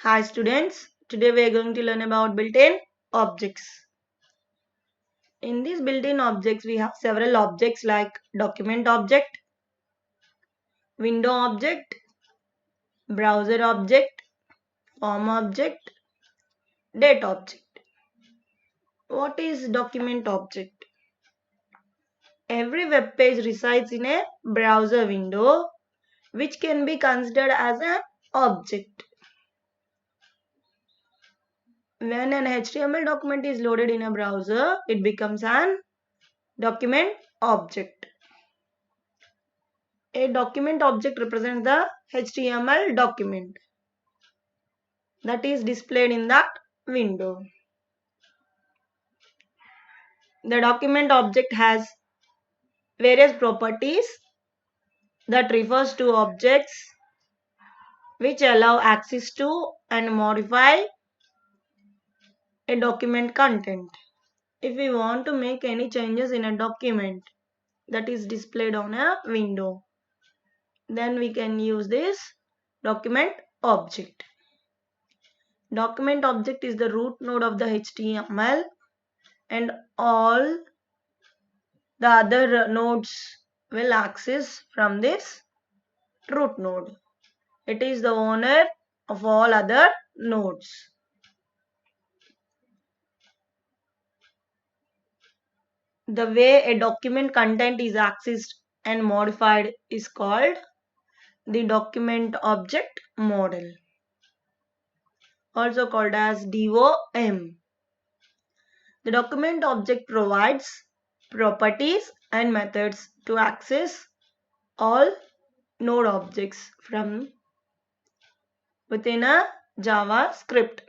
Hi students, today we are going to learn about built-in objects. In these built-in objects we have several objects like document object, window object, browser object, form object, date object. What is document object? Every web page resides in a browser window which can be considered as an object. When an HTML document is loaded in a browser, it becomes an document object. A document object represents the HTML document that is displayed in that window. The document object has various properties that refers to objects which allow access to and modify a document content. If we want to make any changes in a document that is displayed on a window, then we can use this document object. Document object is the root node of the HTML and all the other nodes will access from this root node. It is the owner of all other nodes. The way a document content is accessed and modified is called the document object model, also called as DOM. The document object provides properties and methods to access all node objects from within a JavaScript.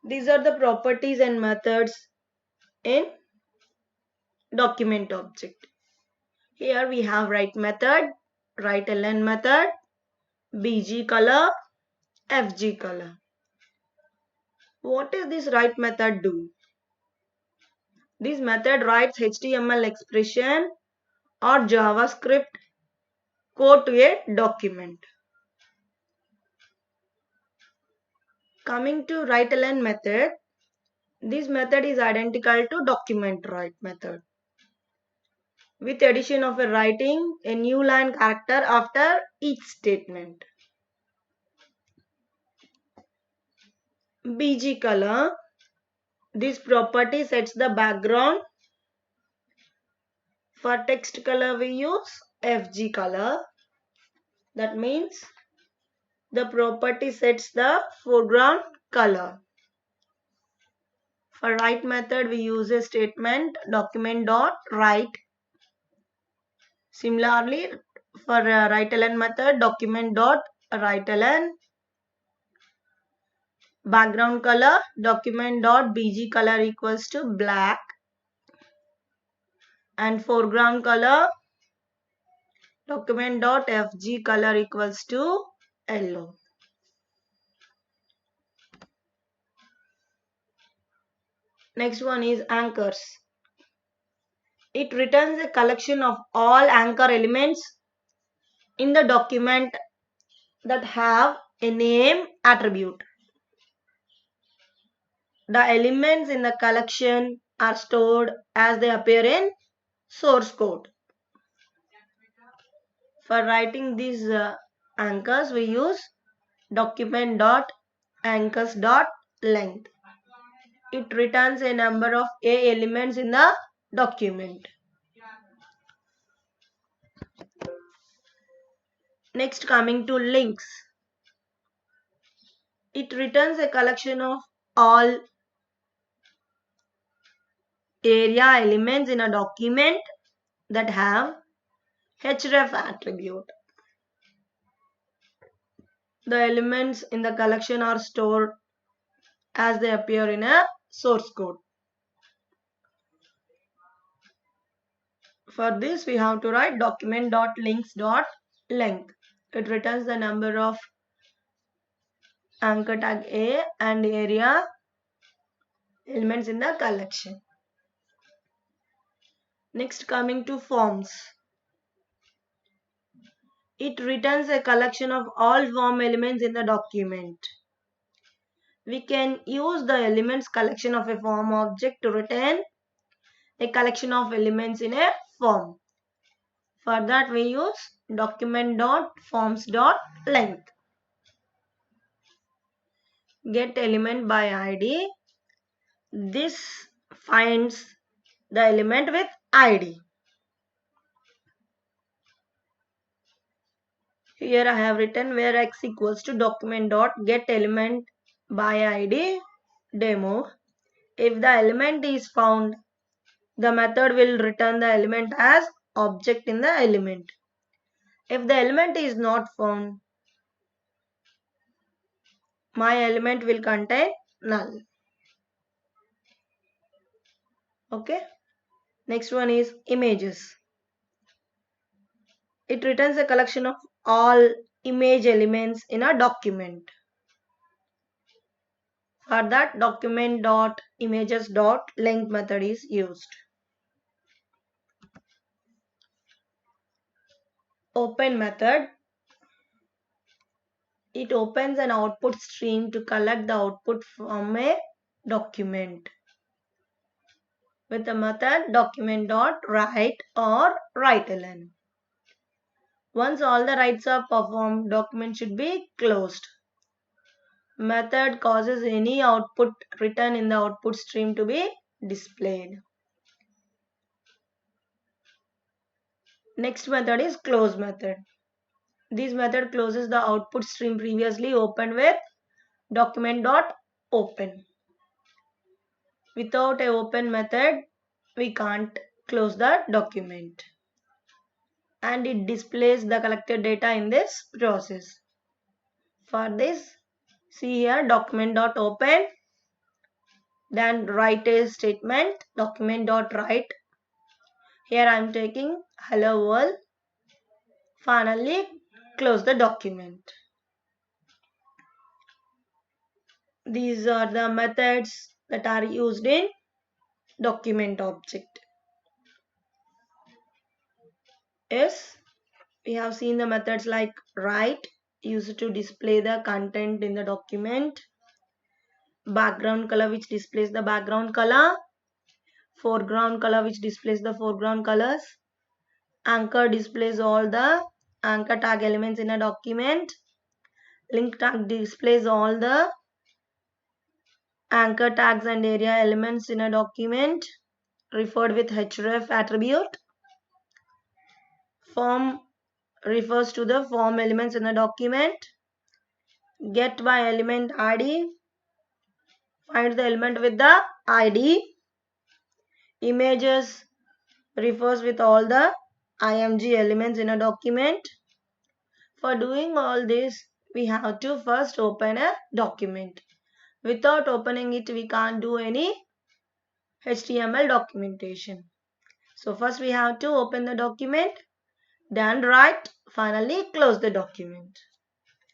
These are the properties and methods in document object. Here we have write method, write_ln method, bg color, fg color. What does this write method do? This method writes HTML expression or JavaScript code to a document. Coming to write_ln method, this method is identical to document write method, with addition of a writing a new line character after each statement. BG color, this property sets the background. For text color we use FG color. That means the property sets the foreground color. For write method we use a statement document.write. Similarly, for write_ln method document.write_ln. Background color document.bg color equals to black, and foreground color document.fg color equals to yellow. Next one is anchors. It returns a collection of all anchor elements in the document that have a name attribute. The elements in the collection are stored as they appear in source code. For writing these anchors we use document.anchors.length. It returns a number of A elements in the document. Next, coming to links. It returns a collection of all area elements in a document that have href attribute. The elements in the collection are stored as they appear in a source code. For this we have to write document.links.length. It returns the number of anchor tag A and area elements in the collection. Next, coming to forms. It returns a collection of all form elements in the document. We can use the elements collection of a form object to return a collection of elements in a form. For that we use document.forms.length. Get element by ID. This finds the element with ID. Here I have written where x equals to document.getElement by ID demo. If the element is found, the method will return the element as object in the element. If the element is not found, my element will contain null. Okay. Next one is images. It returns a collection of all image elements in a document. For that, document.images.length method is used. Open method. It opens an output stream to collect the output from a document with the method document.write or writeLn. Once all the writes are performed, document should be closed. Method causes any output written in the output stream to be displayed. Next method is close method. This method closes the output stream previously opened with document.open. Without a open method, we can't close the document. And it displays the collected data in this process. For this, see here document.open, then write a statement document.write. Here I am taking hello world. Finally, close the document. These are the methods that are used in document object. Yes, we have seen the methods like write, used to display the content in the document, background color which displays the background color, foreground color which displays the foreground colors, anchor displays all the anchor tag elements in a document, link tag displays all the anchor tags and area elements in a document referred with href attribute. Form refers to the form elements in a document. Get by element ID finds the element with the ID. Images refers with all the img elements in a document. For doing all this, we have to first open a document. Without opening it, we can't do any HTML documentation. So first we have to open the document, then write, finally close the document.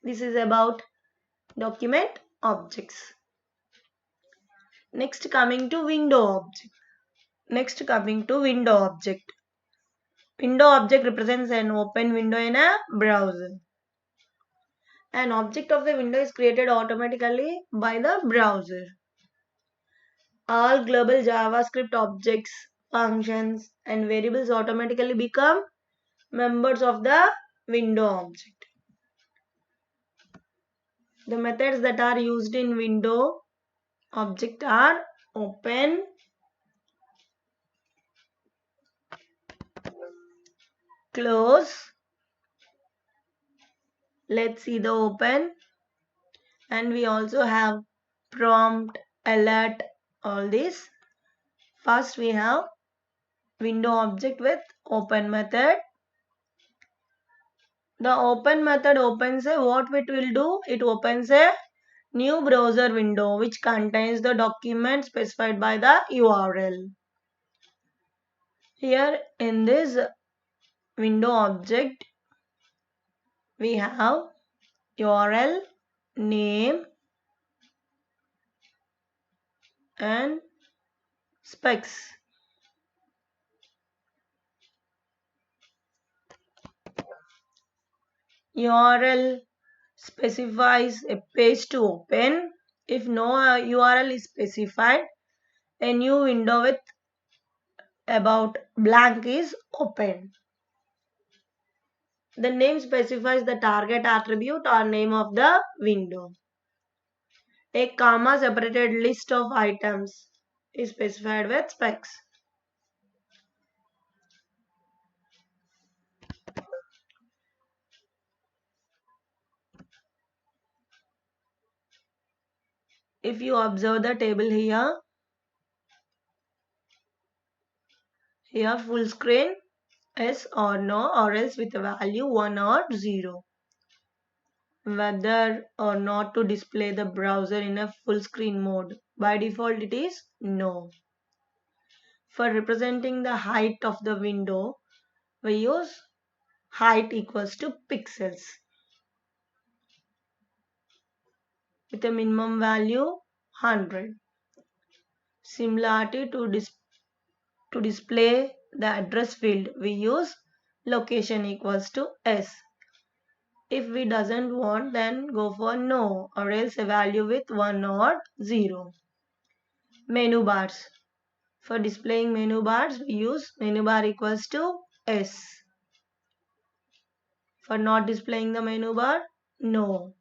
This is about document objects. Next coming to window object. Window object represents an open window in a browser. An object of the window is created automatically by the browser. All global JavaScript objects, functions, and variables automatically become members of the window object. The methods that are used in window object are open, close. Let's see the open. And we also have prompt, alert, all this. First we have window object with open method. The open method opens what it will do? It opens a new browser window which contains the document specified by the URL. Here in this window object, we have URL, name, and specs. URL specifies a page to open. If no URL is specified, a new window with about blank is opened. The name specifies the target attribute or name of the window. A comma separated list of items is specified with specs. If you observe the table here full screen, yes or no, or else with a value 1 or 0. Whether or not to display the browser in a full screen mode. By default it is no. For representing the height of the window, we use height equals to pixels with a minimum value 100. Similarity to display the address field, we use location equals to S. If we doesn't want, then go for no, or else a value with 1 or 0. Menu bars. For displaying menu bars, we use menu bar equals to S. For not displaying the menu bar, no.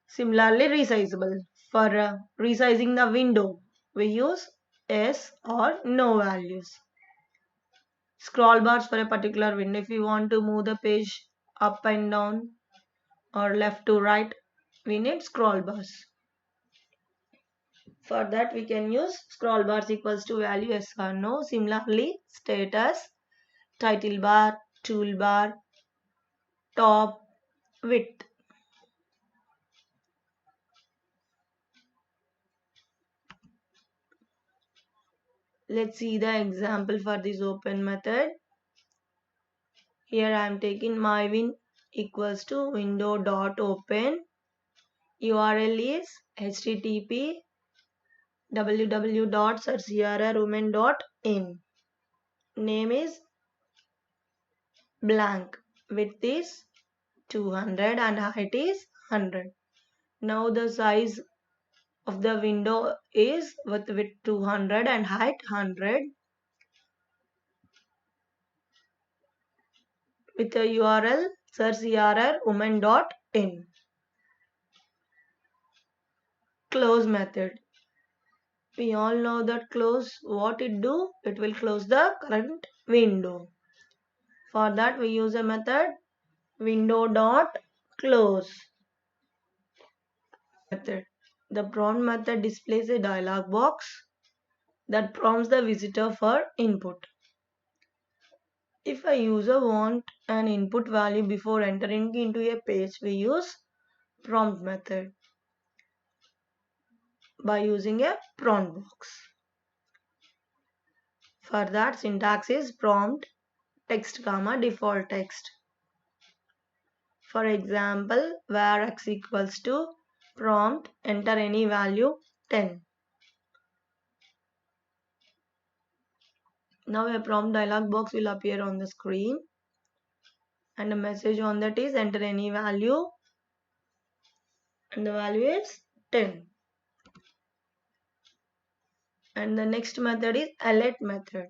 Similarly, resizable. For resizing the window, we use S or no values. Scroll bars for a particular window. If you want to move the page up and down or left to right, we need scroll bars. For that, we can use scroll bars equals to value yes or no. Similarly, status, title bar, toolbar, top, width. Let's see the example for this open method. Here I am taking mywin equals to window dot open. URL is http www.searchgrwomen.in. Name is blank. Width is 200 and height is 100. Now the size of the window is with width 200 and height 100. With the URL searchgrwomen.in. Close method. We all know that close, what it do? It will close the current window. For that we use a method window dot close method. The prompt method displays a dialog box that prompts the visitor for input. If a user wants an input value before entering into a page, we use prompt method by using a prompt box. For that, syntax is prompt text comma default text. For example, var x equals to prompt enter any value 10. Now a prompt dialog box will appear on the screen and a message on that is enter any value and the value is 10. And the next method is alert method.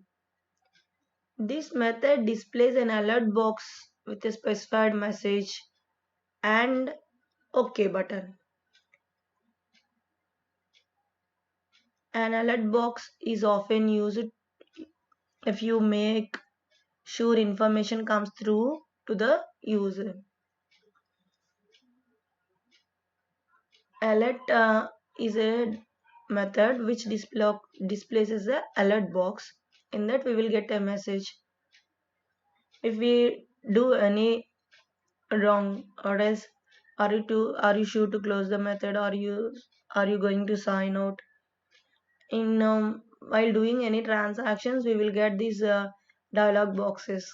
This method displays an alert box with a specified message and OK button. An alert box is often used if you make sure information comes through to the user. Alert is a method which displays the alert box. In that we will get a message. If we do any wrong, or else are you sure to close the method, or are you going to sign out? In while doing any transactions, we will get these dialog boxes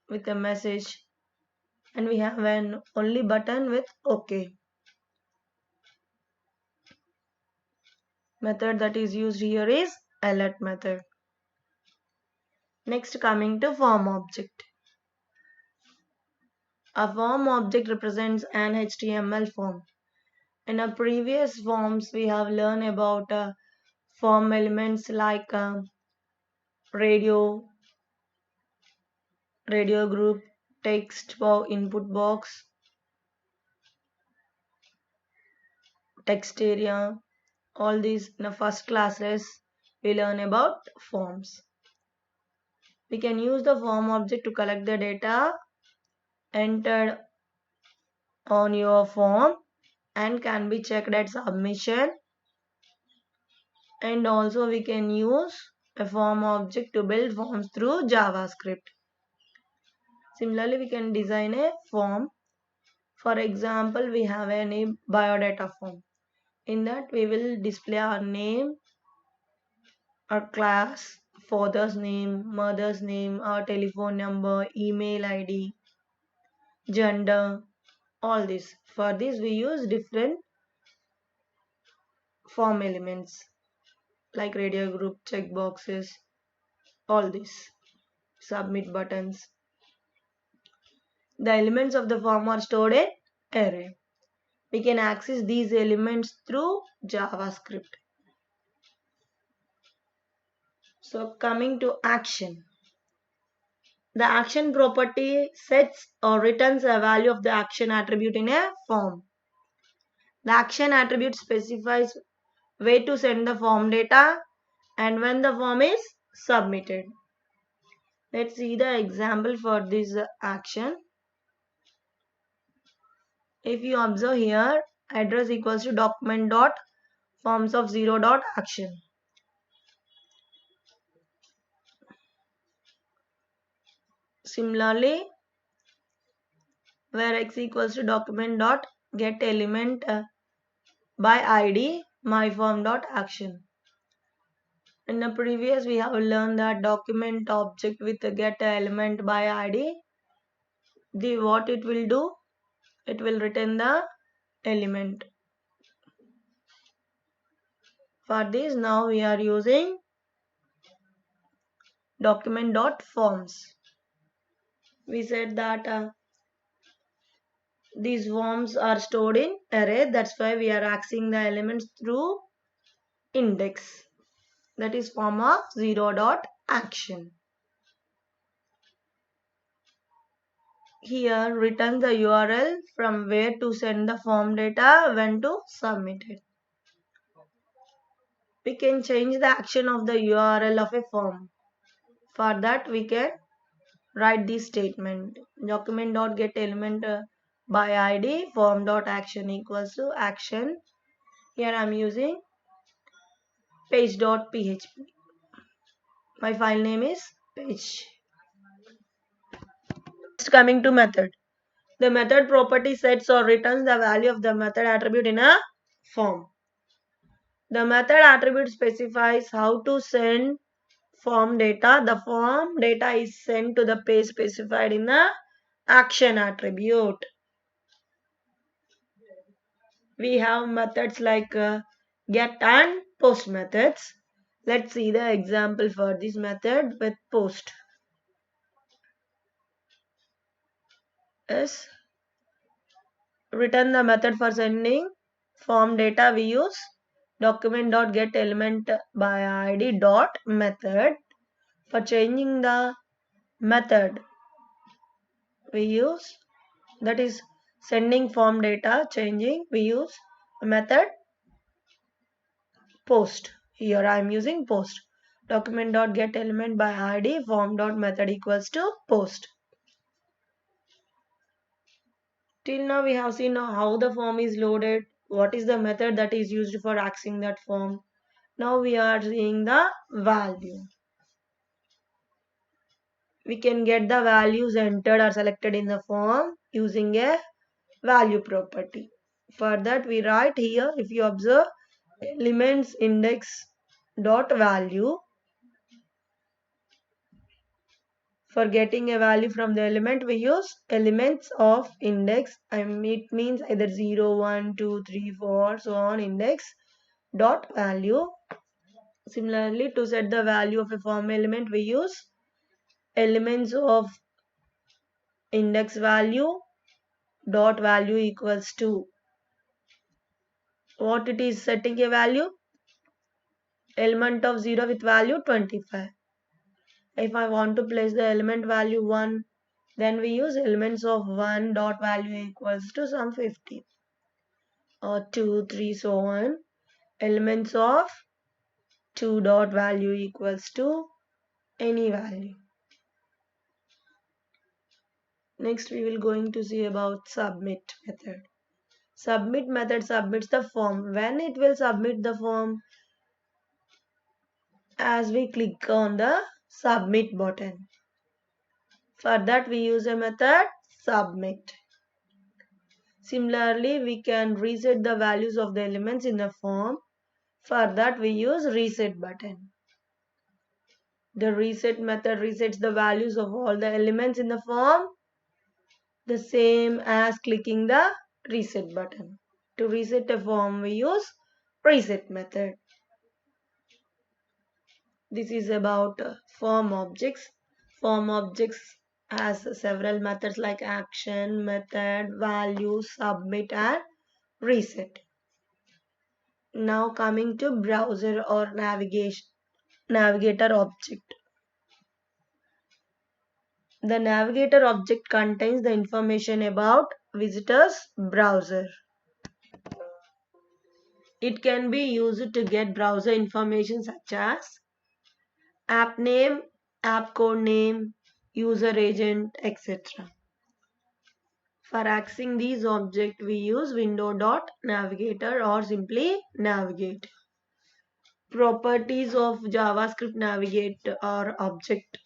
with a message, and we have an only button with OK. Method that is used here is alert method. Next, coming to form object. A form object represents an HTML form. In our previous forms, we have learned about form elements like radio, radio group, text box, input box, text area. All these in the first classes we learn about forms. We can use the form object to collect the data entered on your form and can be checked at submission, and also we can use a form object to build forms through JavaScript. Similarly, we can design a form. For example, we have a name biodata form. In that we will display our name, our class, father's name, mother's name, our telephone number, email ID, gender, all this. For this we use different form elements like radio group, checkboxes, all this, submit buttons. The elements of the form are stored in array. We can access these elements through JavaScript. So coming to action. The action property sets or returns a value of the action attribute in a form. The action attribute specifies where to send the form data and when the form is submitted. Let's see the example for this action. If you observe here, address equals to document dot forms of 0 dot action. Similarly, where x equals to document dot get element by id my form dot action. In the previous we have learned that document object with a get element by id, what it will do, it will return the element. For this now we are using document dot forms. We said that these forms are stored in array, that's why we are accessing the elements through index, that is form of 0 dot action. Here return the URL from where to send the form data when to submit it. We can change the action of the URL of a form. For that we can write this statement, document.getElement by id form.action equals to action. Here I am using page.php. My file name is page. Next, coming to method. The method property sets or returns the value of the method attribute in a form. The method attribute specifies how to send form data. The form data is sent to the page specified in the action attribute. We have methods like get and post methods. Let's see the example for this method with post. Yes. Return the method for sending form data. We use document.getElement by id dot method. For changing the method we use, that is sending form data changing, we use a method post. Here I am using post. Document.getElement by id form.method equals to post. Till now we have seen how the form is loaded, what is the method that is used for accessing that form. Now we are seeing the value. We can get the values entered or selected in the form using a value property. For that we write here, if you observe, elements index dot value. For getting a value from the element we use elements of index, and it means either 0, 1, 2, 3, 4 so on index dot value. Similarly, to set the value of a form element we use elements of index value dot value equals to what it is setting a value, element of 0 with value 25. If I want to place the element value 1, then we use elements of 1 dot value equals to some 50 or 2, 3, so on. Elements of 2 dot value equals to any value. Next we will going to see about submit method. Submit method submits the form. When it will submit the form? As we click on the submit button. For that we use a method submit. Similarly, we can reset the values of the elements in the form. For that we use reset button. The reset method resets the values of all the elements in the form, the same as clicking the reset button. To reset a form we use reset method. This is about form objects. Form objects has several methods like action, method, value, submit and reset. Now coming to browser or navigator object. The navigator object contains the information about visitor's browser. It can be used to get browser information such as app name, app code name, user agent, etc. For accessing these objects, we use window.navigator or simply navigate. Properties of JavaScript navigator or object.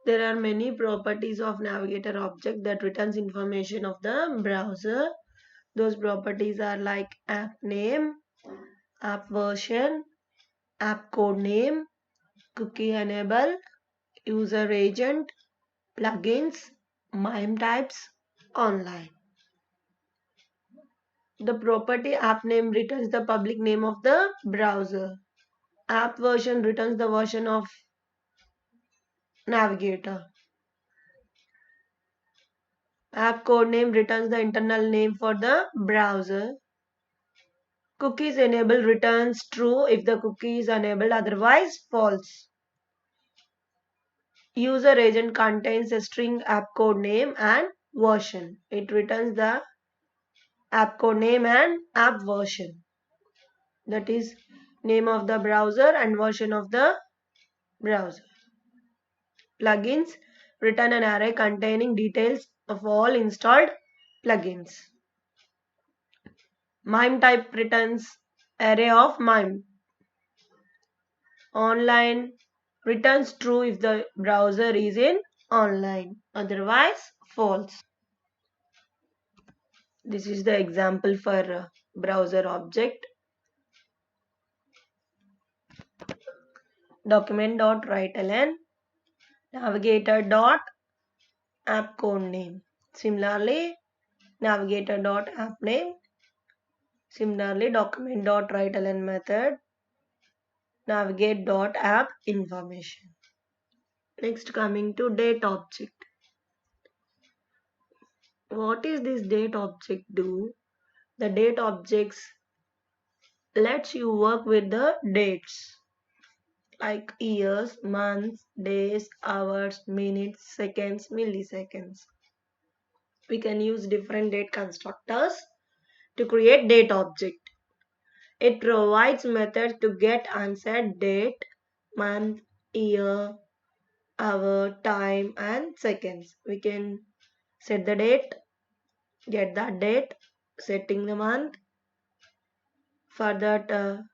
There are many properties of navigator object that returns information of the browser. Those properties are like app name, app version, app code name, cookie enable, user agent, plugins, MIME types, online. The property app name returns the public name of the browser. App version returns the version of navigator. App code name returns the internal name for the browser. Cookies enable returns true if the cookie is enabled, otherwise false. User agent contains a string app code name and version. It returns the app code name and app version. That is name of the browser and version of the browser. Plugins return an array containing details of all installed plugins. MIME type returns array of MIME. Online returns true if the browser is in online, otherwise false. This is the example for browser object. Document.writeln, navigator.app code name. Similarly, navigator.app name. Similarly, document.writeln method, navigate.app information. Next, coming to date object. What is this date object do? The date objects lets you work with the dates like years, months, days, hours, minutes, seconds, milliseconds. We can use different date constructors to create date object. It provides method to get answered date, month, year, hour, time and seconds. We can set the date, get that date, setting the month. For that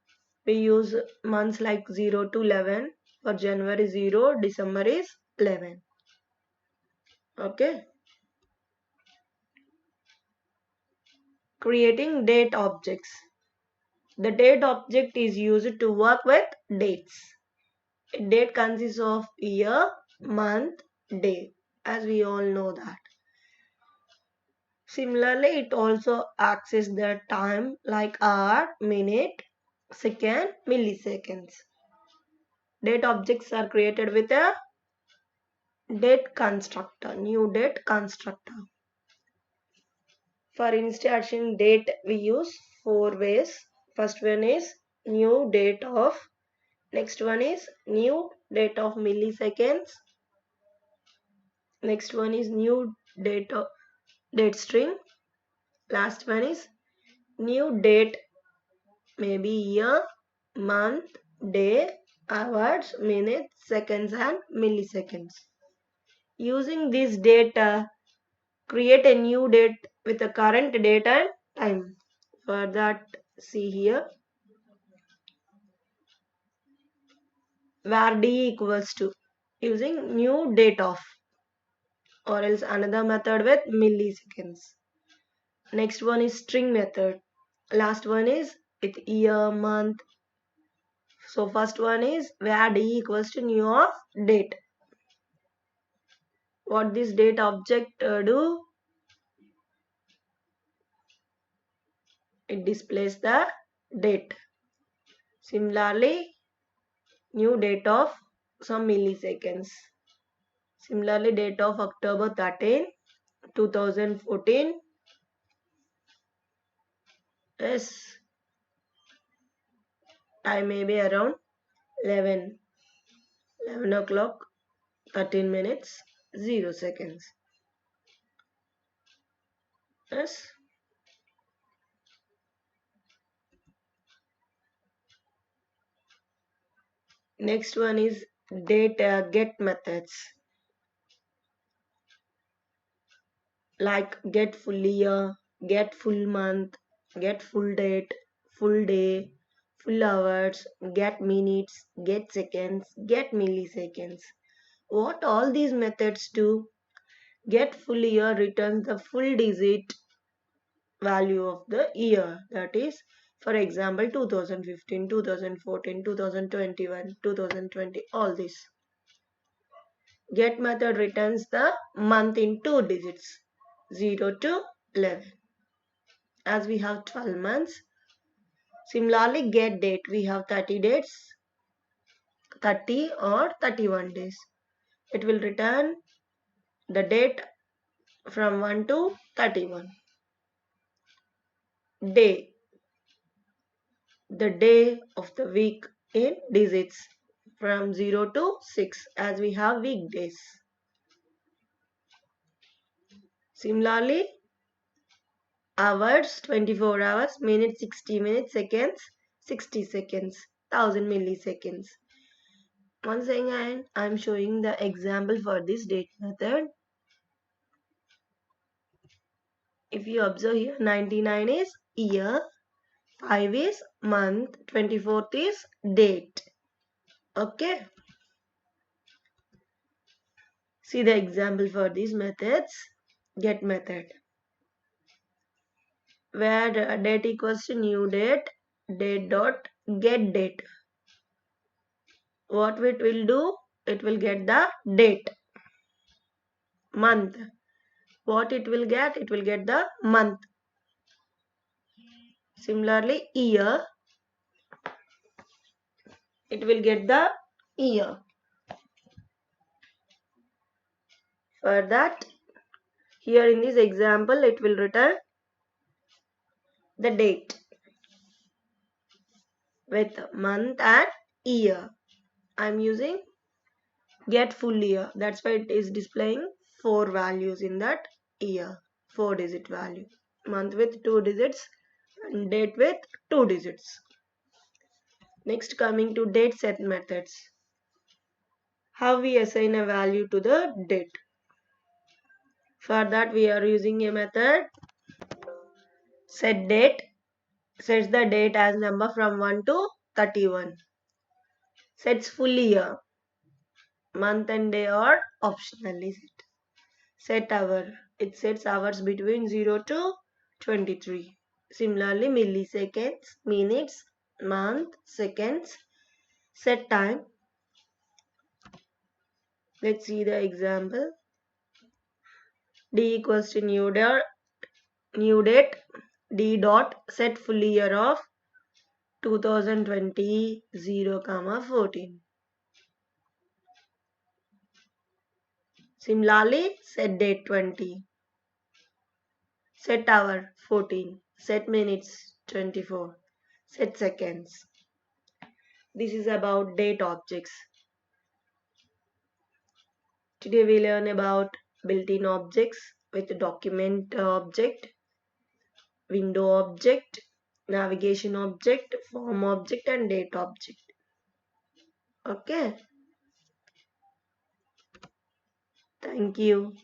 we use months like 0 to 11. For January 0, December is 11. Okay. Creating date objects. The date object is used to work with dates. A date consists of year, month, day, as we all know that. Similarly, it also accesses the time like hour, minute, second, milliseconds. Date objects are created with a date constructor, new date constructor. For insertion date, we use 4 ways. First one is new date of. Next one is new date of milliseconds. Next one is new date of date string. Last one is new date, maybe year, month, day, hours, minutes, seconds and milliseconds. Using this data, create a new date with the current date and time. For that, see here, where d equals to, using new date of, or else another method with milliseconds. Next one is string method. Last one is with year, month. So first one is where d equals to new of date. What this date object do? It displays the date. Similarly, new date of some milliseconds. Similarly, date of October 13, 2014. Yes, time may be around 11 o'clock, 13 minutes, 0 seconds. Yes. Next one is date get methods. Like get full year, get full month, get full date, full day, full hours, get minutes, get seconds, get milliseconds. What all these methods do? Get full year returns the full digit value of the year. That is, for example, 2015, 2014, 2021, 2020, all this. Get method returns the month in 2 digits, 0 to 11. As we have 12 months. Similarly, get date, we have 30 dates, 30 or 31 days. It will return the date from 1 to 31. Day, the day of the week in digits from 0 to 6, as we have weekdays. Similarly, hours, 24 hours, minutes, 60 minutes, seconds, 60 seconds, 1000 milliseconds. Once again, I am showing the example for this date method. If you observe here, 99 is year, 5 is month, 24th is date. Okay. See the example for these methods. Get method, where date equals to new date, date dot get date. What it will do? It will get the date. Month. What it will get? It will get the month. Similarly, year. It will get the year. For that, here in this example, it will return the date with month and year. I am using get full year. That's why it is displaying 4 values in that year. 4 digit value. Month with 2 digits and date with 2 digits. Next, coming to date set methods. How we assign a value to the date. For that, we are using a method set date. Sets the date as number from 1 to 31. Sets full year. Month and day are optionally set. Set hour. It sets hours between 0 to 23. Similarly, milliseconds, minutes, month, seconds. Set time. Let's see the example. D equals to new date. D dot set full year of 2020 0, 14. Similarly, set date 20. set hour 14, set minutes 24, set seconds. This is about date objects. Today we learn about built-in objects with document object, window object, navigation object, form object and date object. Okay, thank you.